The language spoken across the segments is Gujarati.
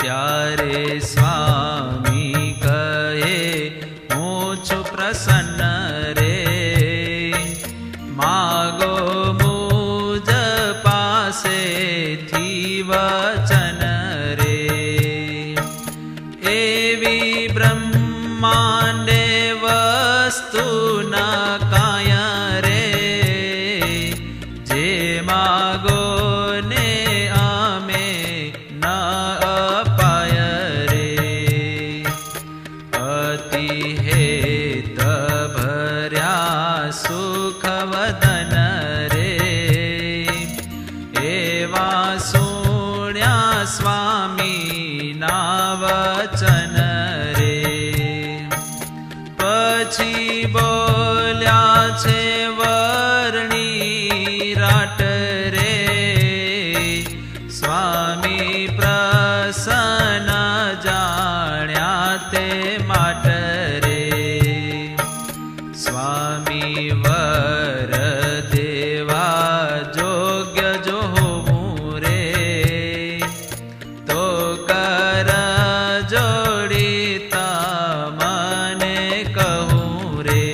ત્યારે સ્વામી કહે હું છું પ્રસન્ન રે, માગો મુજ પાસેથી વચન રે. એવી બ્રહ્માંડે વસ્તુ ન કાય રે, જે માગો ને અમે ન અપાય રે. અતિ હેત ભર્યા સુખ વદન રે, એવા સુણ્યા સ્વામી ના વચન રે. પછી બોલ્યા છે વર્ણી રાટ રે, સ્વામી પ્રસન્ન જાણ્યા તે માટ રે. સ્વામી વર દેવા જોગ્ય જો હોવું રે, તો કર જોડી તમને કહું રે.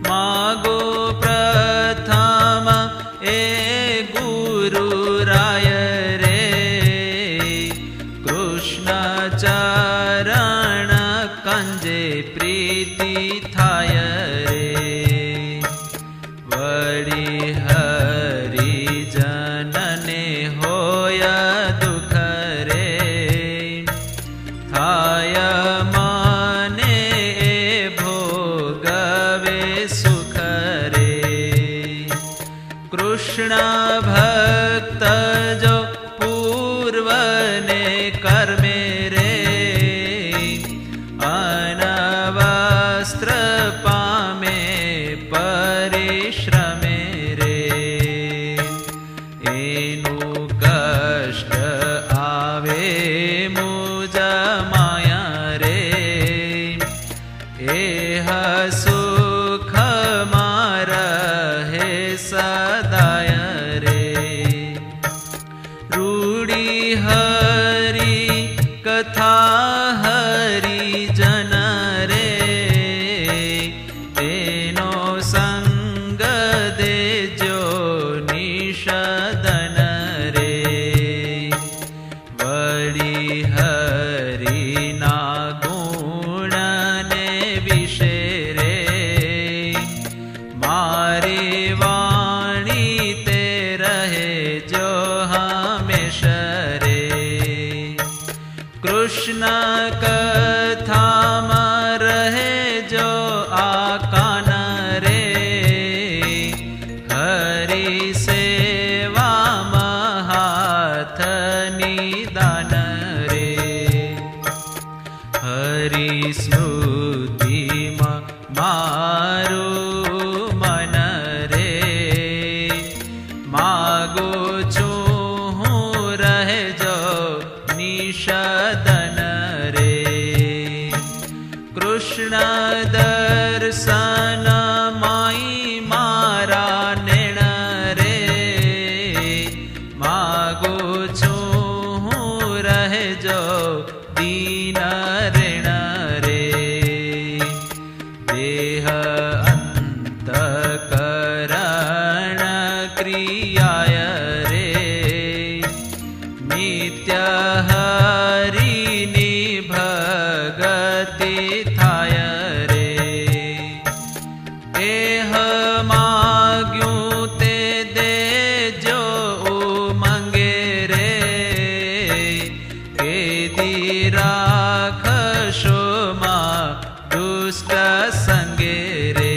માગો પ્રથમ એ ગુરુ રાય રે, કૃષ્ણ ચરણ કંજે પ્રીતિ થાય રે. વળી હરિજનને હોય દુઃખ રે, થાય મને એ ભોગવે સુખ રે. કૃષ્ણ ભક્ત જો પૂર્વને કર્મે રે, અનવસ્ત્ર પામે પરિશ્રમે રે. એનું કષ્ટ આવે મુજ માયા રે, એહ સુખમાં રહે સદાય રે. રૂડી હરી કથા હરિજન રે, તેનો સંગ દેજો નિષદન રે. વળી હરિના ગુણને વિશે રે, મારી વાણી તે રહે જો હંમેશ રે. કૃષ્ણ કથામાં રહે જો આ કાન રે, હરિ સેવામાં હાથ નિદાન રે. હરિ સ્મૃતિમાં મારું મન રે, માગો છું હું રહેજો નિષદન રે. કૃષ્ણ દર્શન માઈ મારા નેણ રે, માગો છું હું રહેજો દીન ઋણ રે. દેહ અંતકરણ ક્રિયાય રે, નિત્ય હરિની ભગતિ થાય રે. એહ માગ્યું તે દેજો મંગે રે, કેદી રાખશો માં દુષ્ટ સંગે રે.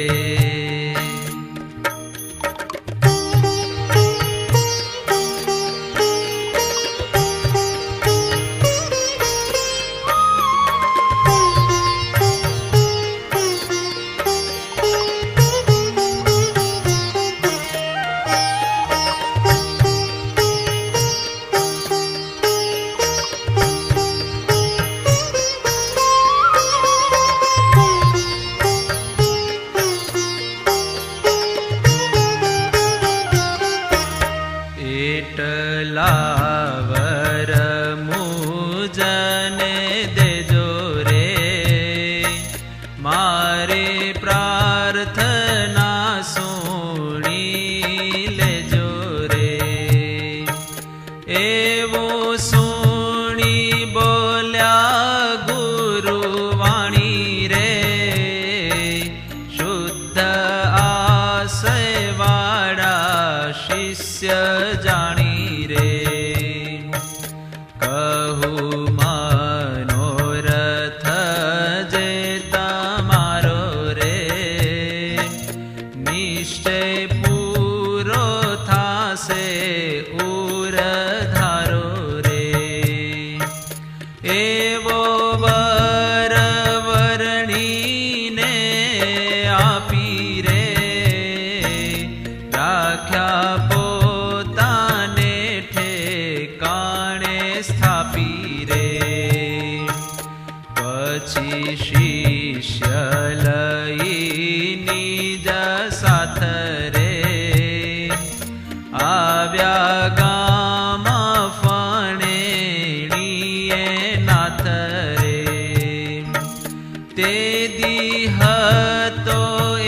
કહું મનોરથ જે તમારો રે, નિશ્ચય પૂરો થાશે ઉરધારો રે. એવો વર વરણીને આપી રે, રાખ્યા પોતાને ઠેકાણે સ્થાપી રે. પછી શિષ્ય લઈ નિજ સાથ રે, આવ્યા ગામ ફણેણીએ નાથ રે. તે દી હતો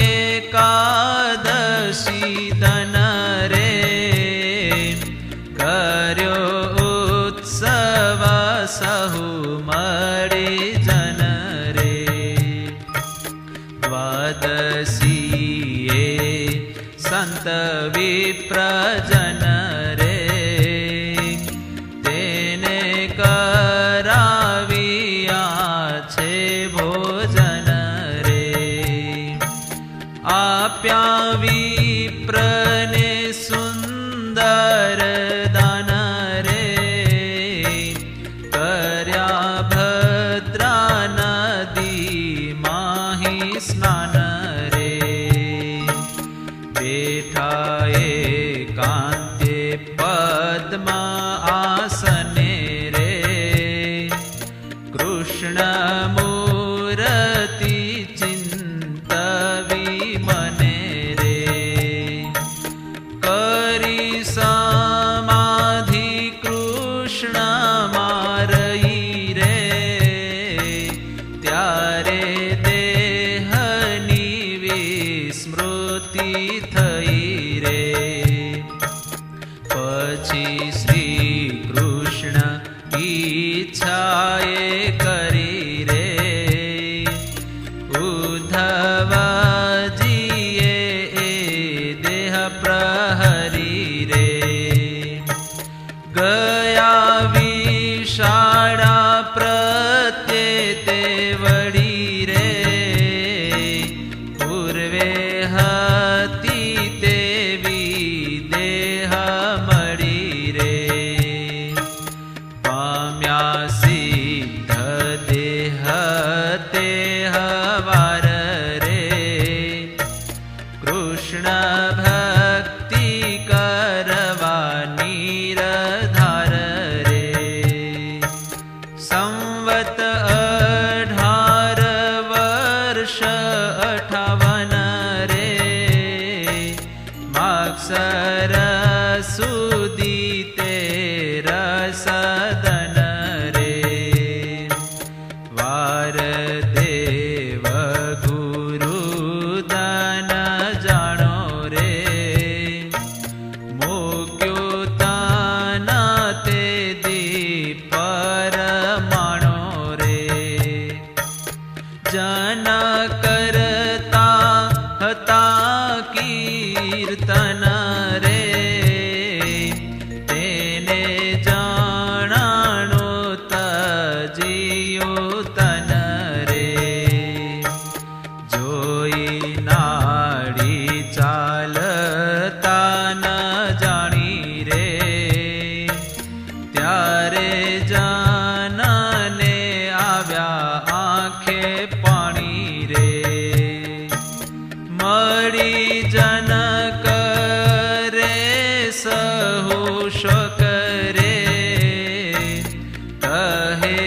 એકાદશી દન રે, કર્યો ઉત્સવ સહુ મળી જન રે. દ્વાદશીએ સંત વિપ્રજન રે, તેને કરાવ્યા છે ભોજન રે. આપ્યા વિપ્રને સુંદર દાન રે, કર્યા ભદ્રા નદી માહી સ્નાન રે. બેઠા એકાંતે પદ્મ આસને રે, કૃષ્ણ મૂર્તિ ચિંતવી મને રે. કરી સમાધિ કૃષ્ણ મારઈ રે, ત્યારે દેહની વિસ્મૃતિ થઈ રે. પછી શ્રી કૃષ્ણ ઈચ્છાએ કરી રે, ઉદ્ધવજીએ એ દેહ પ્રહરી રે. ગયા વિશાળા પ્રત્યે તે વળી રે, પૂર્વે હતી તેવી દેહ મળી રે. પામ્યા સિદ્ધ દેહ તે હવાર રે, કૃષ્ણ ભક્તિ કરવા નિરધાર રે. સંવત 18 વર્ષ 58 રે, માગસર સુધી તે રસદન રે. વાર દેવ ગુરુ દાન જાણો રે, મૂક્યો તાના તે દી પરમાણો રે. જન કરતા હતા કીર્તન રે, તેને જાણાણો તજીયો તન રે. જોઈ નાડી ચાલતા ન જાણી રે, ત્યારે જાનને આવ્યા આંખે પાણી રે. મળી જન કરે સહુ શોક રે, કહે